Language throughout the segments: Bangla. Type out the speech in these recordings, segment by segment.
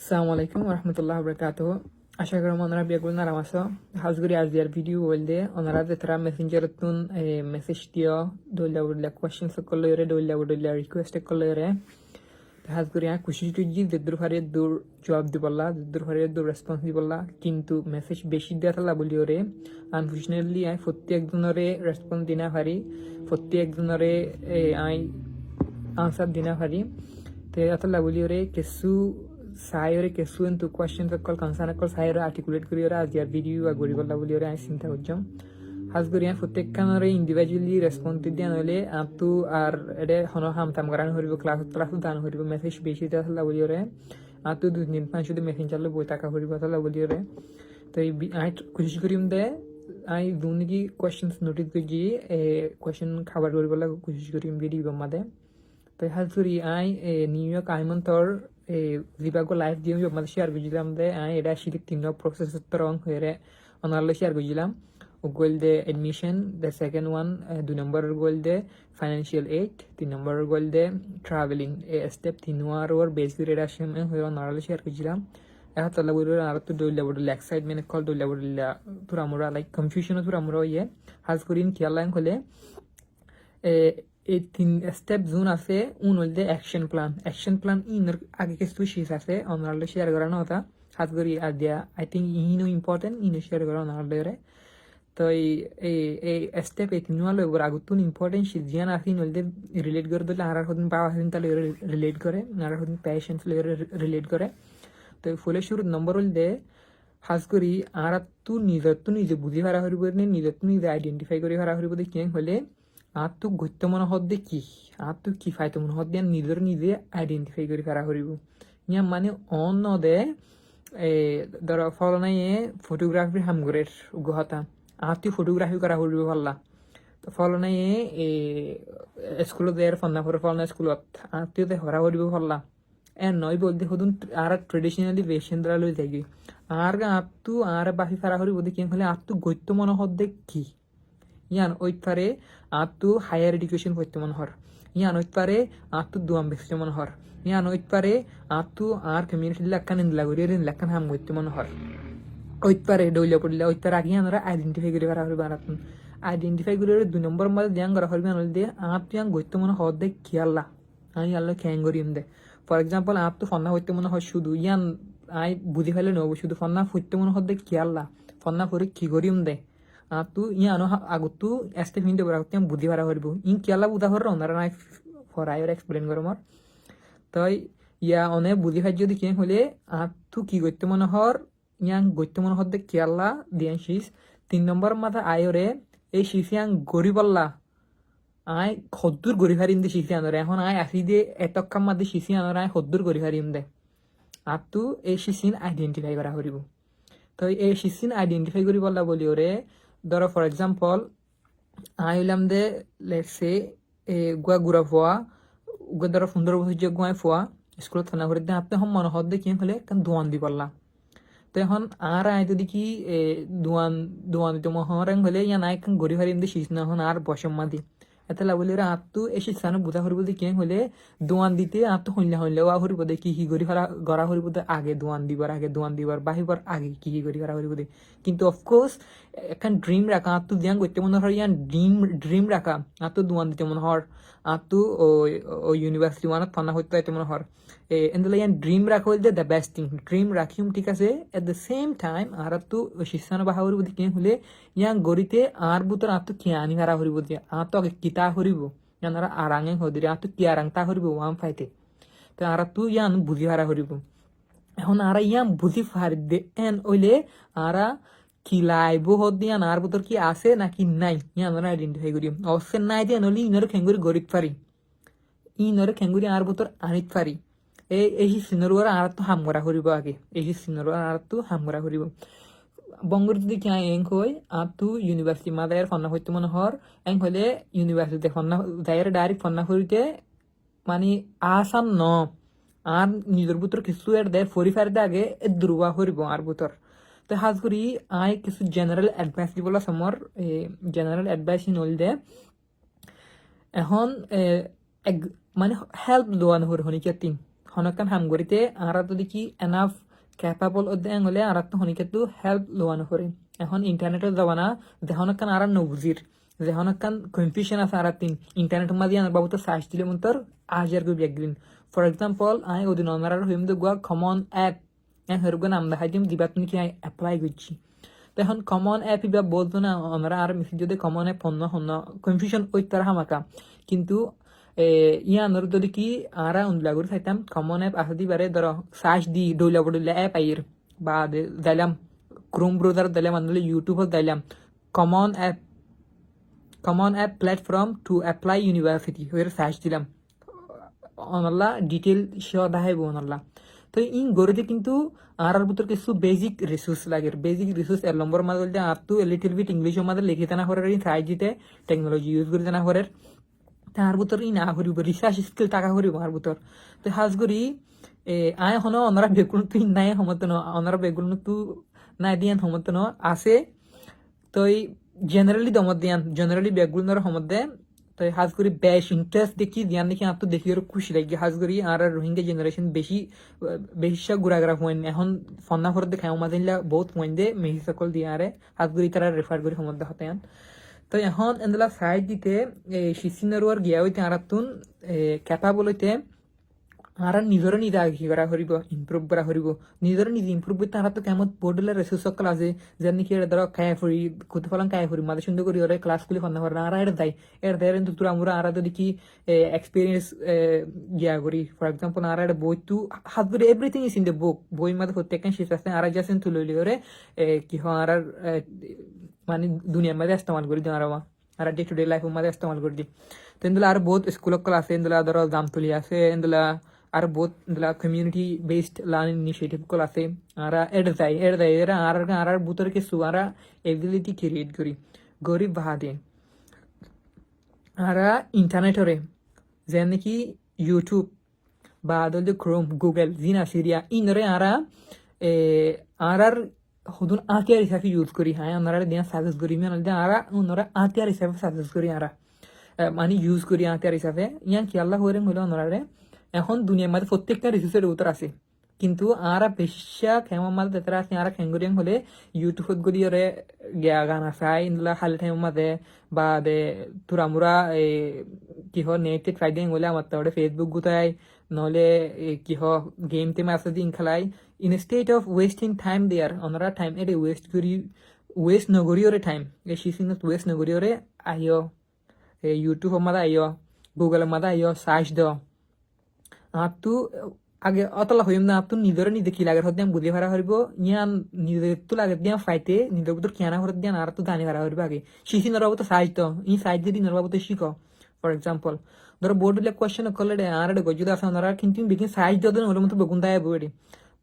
আসসালামু আলাইকুম রহমতুল্লাহ বরকাতুহ। আশা করি ওনারা বিয়াগুল নারাম আছো। হাজগুড়ি আজ দিয়ার ভিডিও বলতে ওনারা যে তারা মেসেঞ্জার তুন মেসেজ দিও দৌলা বদলা কোয়েশ্চেন করলে রে দৌলা বদলা রিকোয়েস্ট করলে রে হাজগুড়ি খুশি টুজি দুদুর ফারে দূর জবাব দি বললা দুদুর ফারে দূর রেসপন্স দি বললা কিন্তু মেসেজ বেশি দেওয়া থাকলা বলি ওরে আনফর্চুনেটলি প্রত্যেকজনরে রেসপন্স দিনা পারি প্রত্যেকজনরে আই আনসার দিনা পারি te atalla boli ore kesu sayore kesu entu question kol concern kol sayore articulate kori ore aziar video a gori golla boli ore ai sinta hojjam has gori ai prottekkanore individually response diyan hole aptu ar ede hono ham tam garan horibo class dan horibo message beshi ta atalla boli ore atu du nin pan shude messenger lo boi taka horibo atalla boli ore to ai koशिश Karim they ai dunigi questions notice করজি question খাবার করি বলা কোশিশ করিম ভিডিও বামাদে তো হাজুরি আই নিউ ইয়র্ক আইমন্তর জিবাগো লাইফ দিয়ে মানে শেয়ার করছিলাম দে আই এটা শীত তিন প্রসেস রং হয়ে অনারলে শেয়ার করছিলাম goal the admission the second one 2 নম্বর গোল দে ফাইন্যান্সিয়াল এইড 3 নম্বর goal the travelling step 3 or basic reduction হয়ে অনারলে শেয়ার করছিলাম এখন তাহলে বলি আর তো দৌলা বড় এক্সাইটমেন্ট কল দৌলা বড় তোর আমরা লাইক কনফিউশন তোর আমরা ইয়ে হাজ করিন খেয়াল লাইন হলে এই 3 স্টেপ জোন আছে উন হইলে অ্যাকশন প্ল্যান ইনর আগে কিছু শিস আছে অনারলে শেয়ার করানো হতা হাত করি আর দিয়া আই থিঙ্ক ইনো ইম্পর্টেন্ট ইনো শেয়ার করা অনারলে তো এই স্টেপ এই তিনওয়ালো এবার আগুতুন ইম্পর্টেন্ট শিস জিয়ান আসিন হইলে রিলেট করে দিলে আর হদিন পাওয়া আসিন তাহলে রিলেট করে আর হদিন প্যাশেন্স রিলেট করে তো ফুলে শুরুর নম্বর হইলে হাজ করি আর নিজে বুঝি ভাড়া হরিব নিজে আইডেন্টিফাই করে ভাড়া হরিব কিং হলে আত্মু গত্য মনে হদ্দে কি আত্মু কি ফাইতো মনে হদ্দে নিজে আইডেন্টিফাই করে ফেরা করিব ইয়া মানে অন্য দে ধর ফল নাই ফটোগ্রাফি হামগরের গহতা আত্মু ফটোগ্রাফি করা করিব পারলা তো ফল নাই স্কুলত দেয়ার ফন্নাফর ফল না স্কুলত আত্মীয়তে হরা করিব পারলা নয় বলতে হদুন আর ট্রেডিশনালি বেশন দ্বারা লই যাই আর আত্মু আর বাকি ফেরা করিব দেখি হলে আত্মু গত্য মনে হদ্দে কি ইয়ান ওইপারে আত্মু হায়ার এডুকেশন করতে মনে হর ইয়ান ওইপারে আত্মু দুয়াম বেসতে মনে হর ইয়ান ওইপারে আত্মু আর কমিউনিটি লাক্কান ইন্দলা করি লাক্কান হাম করতে মনে হর ওইপারে ডইলা পড়লে ওইপারে আগে আমরা আইডেন্টিফাই করে করা হইবে বানাতুন আইডেন্টিফাই করে 2 নম্বর মাঝে ধ্যান করা হইবে আনল দিয়ে আত্মু ইয়ান গইতে মনে হর দে কি আল্লাহ আমি আল্লাহ খ্যাং করিম দে ফর এক্সাম্পল আত্মু ফন্না হইতে মনে হয় শুধু ইয়ান আই বুঝি ফেলে নব শুধু ফন্না হইতে মনে হর দে কি আল্লাহ ফন্না করে কি করিম দে tu ano agutu este fin de braut yang budi para horibu in kiala buda hor onara na for ayor explain goromor toy ya one budi haj jodi ken hole tu ki goitte mone hor yang goitte mone hor de kiala dian shis 3 নম্বর মাথা ayore এই শিফিয়াং গরিবল্লা আই খদ্দুর গরিহারিম দে শিফিয়ানরে এখন আই আসি দে এতকাম মাদে শিফিয়ানরে আই খদ্দুর গরিহারিম দে tu এই শিসিন আইডেন্টিফাই করা হরিব তো এই শিসিন আইডেন্টিফাই করি বললা বলি ওরে ধরো ফর এক্সাম্পল আই হইলাম দে লেটসে গুয়া গুড়া ফোয়া গুয়া ধরো 15 বছর যে গুয়াই ফোয়া স্কুলত থানা করে দিয়ে আপনি হম মনে হদ দিয়ে কি হলে কারণ দোয়ান দি পারলাম তো এখন আর আই যদি কি দোয়ান দিতে মহরাং হলে ইয়া নাই কান গড়ি হারিম দিয়ে শিস না হন আর বসম মাদি এতে লাগলে আত্মু এসে সানো বুঝা হরিব দিয়ে কি হলে দোয়ান দিতে আত্মু হইলে ওয়া হরিব দে কি গড়ি গড়া হরিব আগে দোয়ান দিবার বাহিবার আগে কি গড়ি গড়া হরিব দে কিন্তু অফকোর্স এখন ড্রিম রাখা আত্মু দিয়ান করতে মনে হয় ইয়ান ড্রিম রাখা আত্মু দোয়ান দিতে মনে হর আত্মু ও ইউনিভার্সিটি ওয়ানত ফান্না হইতে যাইতে মনে হর এন্দলে ইয়ান ড্রিম রাখা হইলে দ্য বেস্ট থিং ড্রিম রাখিম ঠিক আছে এট দ্য সেম টাইম আর আত্মু শিষ্যানো বাহা হরিব দিয়ে হলে ইয়ান গড়িতে আর বুতর আত্মু কিয়ানি হারা হরিব দিয়ে আত্মু আগে কিতা হরিব ইয়ান আর আরাঙে হদিরে আত্মু কি আরাং তা হরিব ওয়ান ফাইতে তো আর আত্মু ইয়ান বুঝি হারা হরিব এখন আর ইয়ান বুঝি ফারি দে এন ওইলে আরা কি লাইব হদ দিয়া আর ভিতর কি আছে নাকি নাই ইয়ান আইডেন্টিফাই করি অবশ্যই নাই দিয়ে নলি ইনরে খেঙ্গুরি গরিব পারি ইনরে খেঙ্গুরি আর ভিতর আনিত পারি এই সিনর আর তো হাম করা করিব আগে এই সিনর আর তো হাম করা করিব বঙ্গর যদি কি এং হই আর তু ইউনিভার্সিটি মাদায়ের ফন্না হইতে মনে হর এং হলে ইউনিভার্সিটি ফন্না দায়ের ডাইরেক্ট ফন্না করিতে মানে আসান ন আর নিজের ভিতর কিছু এর দেয় ফরিফার দে আগে দুর্বা করিব আর ভিতর তো হাজ করি আই কিছু জেনারেল অ্যাডভাইস দিবলা সমর জেনারেল অ্যাডভাইস নল দে এখন মানে হেল্প লোৱা নহর হনি কে তিন হনকান হামগরিতে আরা তো দেখি এনাফ ক্যাপাবল অধ্যয়ন হলে আর তো হনিকে হেল্প লোয়ানো করে এখন ইন্টারনেটের জমানা যেহনকান আর নবুজির যেহনকান কনফিউশন আছে আর তিন ইন্টারনেটের মাঝে আনার বাবু তো সার্চ দিলে মন তোর আজার গুবি একদিন ফর এক্সাম্পল আই ওদিন অনার হইম দে গোয়া কমন অ্যাপ হেরগো নাম দেখা দিম দিবাত কি আই অ্যাপ্লাই করছি তো এখন কমন অ্যাপ ইবা বলতো না আমরা আর মিসি যদি কমন অ্যাপ হন্য হন্য কনফিউশন ওই তারা হামাকা কিন্তু ইয়ানোর যদি কি আরা উনলাগুর চাইতাম কমন অ্যাপ আসা দিবারে ধরো সার্চ দি ডইলা বডইলা অ্যাপ আইর বা দিলাম ক্রোম ব্রাউজার দিলাম আনলে ইউটিউবত দিলাম common app platform to apply university হয়ে সার্চ দিলাম অনল্লা ডিটেল শিওর দেখাইব অনল্লা তো ইন গড়িতে কিন্তু আর ভিতর কিছু বেসিক রিসোর্স লাগে বেসিক রিসোর্স এর নম্বর মাঝে আর তো লিটিল বিট ইংলিশের মাঝে লিখিতে না করে সার্চ দিতে টেকনোলজি ইউজ করতে না করে তার ভিতর ই না করিব রিসার্চ স্কিল টাকা করিব আর ভিতর তো হাজ করি আয় হনো অনারা বেগুন তুই নাই সমত ন অনারা বেগুন তু নাই দিয়ান সমত ন আছে তো জেনারেলি দমত দিয়ান জেনারেলি বেগুনের সমত দে তো হাজ করি বেশ ইন্টারেস্ট দেখি দিয়ান দেখি আর তো দেখি ওর খুশি লাগে হাজ করি আর রোহিঙ্গা জেনারেশন বেশি ঘুরাঘুরা হইন এখন ফন্না ফরত দেখায় মাঝে বহুত হইন দে মেহি সকল দিয়ে আরে হাজ করি তারা রেফার করি সমত হতায়ান তো এখন এন্দলা সাইড দিতে শিশিনারুয়ার গিয়া হইতে আরাতুন ক্যাপাবল হইতে আর নিজের নিজে আগে করা করিব ইম্প্রুভ করা করিব নিজের নিজে ইম্প্রুভ করতে আর তো কেমন বোর্ডলে রিসোর্স সকল আছে যেন নাকি এটা ধরো কায়া ফুরি কোথাও ফলাম কায়া ফুরি মাঝে সুন্দর করি ওরা ক্লাস খুলে ফোন করে আর এটা দেয় কিন্তু তোরা আমরা আর যদি কি এক্সপিরিয়েন্স গিয়া করি ফর এক্সাম্পল আর এটা বই তু হাত ধরে everything is in the book বই মাঝে প্রত্যেকটা শেষ আছে আর যাচ্ছেন তুলে করে কি হয় আর মানে দুনিয়ার মাঝে ইস্তেমাল করি দিই আর ডে টু ডে লাইফের মাঝে ইস্তেমাল করে দিই তো এগুলো আর বহুত স্কুল আছে এগুলো ধরো জামতলি আছে এগুলা আর বহুত community based learning initiative call আছে আর এড দেয় এরা আর বুতর কিছু আর এবিলিটি ক্রিয়েট করি গরিব বাহাদে আর ইন্টারনেটরে যেন নাকি ইউটিউব বা ক্রোম গুগল জিনা সিরিয়া ইনরে আর হুদুন আতিয়ার হিসাবে ইউজ করি হ্যাঁ ওনারা দিয়া সাজেস্ট করি আর ওনারা আতিয়ার হিসাবে সাজেস্ট করি আর মানে ইউজ করি আতিয়ার হিসাবে ইয়ান কি আল্লাহ হইরেন হইলে ওনারে এখন দুনিয়ার মাঝে প্রত্যেকটা রিসোর্সের উত্তর আছে কিন্তু আরা বেশা খেমার মাঝে যেতে আছে আর খেঙ্গরিয়াং হলে ইউটিউবত গলি ওরে গান চাই ইনলা খালি টাইমের মাঝে বা তুরামুরা কি হয় নেট ট্রাই দিয়ে হলে আমার তো ফেসবুক গুতাই নহলে কি হয় গেম টেম আছে দিন খেলাই ইনস্টেড অফ ওয়েস্টিং টাইম দেয়ার ওনারা টাইম এটা ওয়েস্ট নগরী ওরে টাইম এই সিজনত ওয়েস্ট নগরী ওরে আহিও ইউটিউবের মাঝে আহিও গুগলের মাঝে আহিও সার্চ দ আপতু আগে অতলা হইম না আপতু নিজের নিজে কি লাগে হতে বুঝে ভাড়া হরিব ইয়ান নিজের তো লাগে দিয়া ফাইতে নিজের ভিতর কিয়ানা হরত দিয়া আর তো জানি ভাড়া হরিব আগে শিশি নরবাবু তো সাইজ তো ই সাইজ যদি নরবাবু তো শিখো ফর এক্সাম্পল ধরো বোর্ড দিলে কোয়েশ্চেন করলে আর গজুদ আছে ওনারা কিন্তু বিকিন সাইজ যদি ওর মতো বেগুন দায় বইডি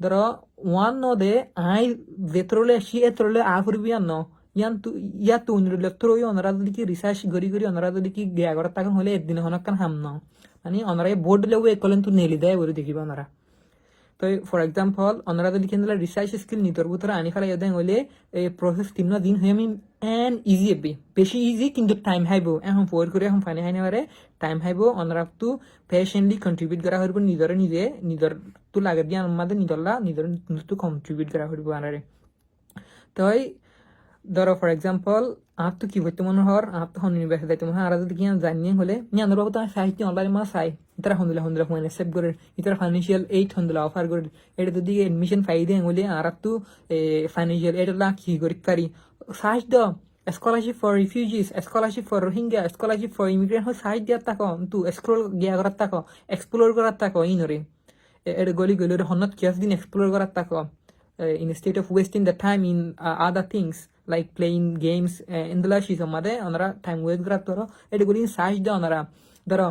ধরো ওয়ান ন দে আই যেতরলে সি এতরলে আ হরিবি আর ন ইয়ান তু ইয়া তো উনিরলে তোর ওনারা যদি কি রিসার্চ গড়ি ওনারা যদি কি গিয়া করার তখন হলে একদিন হনকান হাম ন মানে ওনারা বোর্ড লেও একলেন তো নেলি দেয় বলে দেখিবা ওনারা তো ফর এক্সাম্পল ওনারা যদি কিন্তু রিসার্চ স্কিল নিতর ভিতরে আনি ফেলাই দেন হলে এই প্রসেস 3 দিন হয়ে আমি এন ইজি এবি বেশি ইজি কিন্তু টাইম হাইব এখন ফোর করে এখন ফাইনে হাইনে পারে টাইম হাইব ওনারা তো পেশেন্টলি কন্ট্রিবিউট করা হইব নিজের তো লাগে দিয়ে আমাদের নিজের তো কন্ট্রিবিউট করা হইব আনারে তাই ধরো ফর এক্সাম্পল আর তো কি হইতে মনে হর আর তো ইউনিভার্সিটি যাইতে মনে হয় আর যদি কিনা জানিয়ে হলে নিয়ানোর বাবু তো সাহিত্য অনলাইন মা চাই ইতারা হন্দিলা মানে সেভ করে ইতারা ফাইন্যান্সিয়াল এইড হন্দিলা অফার করে এটা যদি এডমিশন পাই দিয়ে হলে আর তো ফাইন্যান্সিয়াল এটা কি করি পারি সাহায্য the scholarship for refugees scholarship for Rohingya scholarship for immigrant হয় সাহায্য দিয়ার থাকো তু স্ক্রোল গিয়া করার থাকো এক্সপ্লোর করার থাকো ইনরে এটা গলি হনত কিয়াস দিন এক্সপ্লোর করার থাকো instead of wasting the time in other things like playing games indula shisamade onara time waste kara toro ediguli size da onara ধরো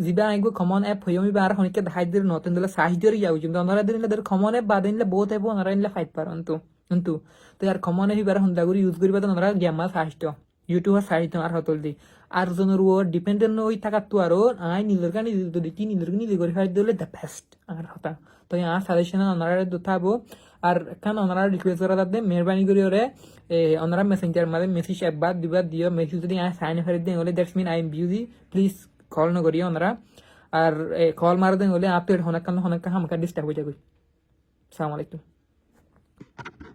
জিবা আইগো কমন অ্যাপ হইমি বার হনিকে দেখাই দিল নতুন দিলে সাইজ দিয়ে যাও কিন্তু onara দিলে ধর কমন অ্যাপ বাদ দিলে বহুত অ্যাপ onara ইনলে ফাইট পারো কিন্তু তো আর কমন অ্যাপ বার হন্দা গুরি ইউজ করিবা onara গেমা সাইজ তো ইউটিউব সাইজ তো আর হতল দি আর জনের উপর ডিপেন্ডেন্ট হই থাকার তো আরো আই নিজের কানি যদি নিজের নিজে করে ফাইট দিলে দ্য বেস্ট আর হতা তো আর সাজেশন ওনারা দোথাবো আর কারণ ওনারা রিকোয়েস্ট করা তাদের মেহরবানি করি ওরে ওনারা মেসেঞ্জার মাঝে মেসেজ একবার দুবার দিও মেসেজ যদি সাইন ফেরত দিন হলে that's mean I am busy please call ন করিও ওনারা আর কল মারা দেন হলে আপনি হনাক্কা হামাকা ডিস্টার্ব হয়ে যাবে। আসসালামু আলাইকুম।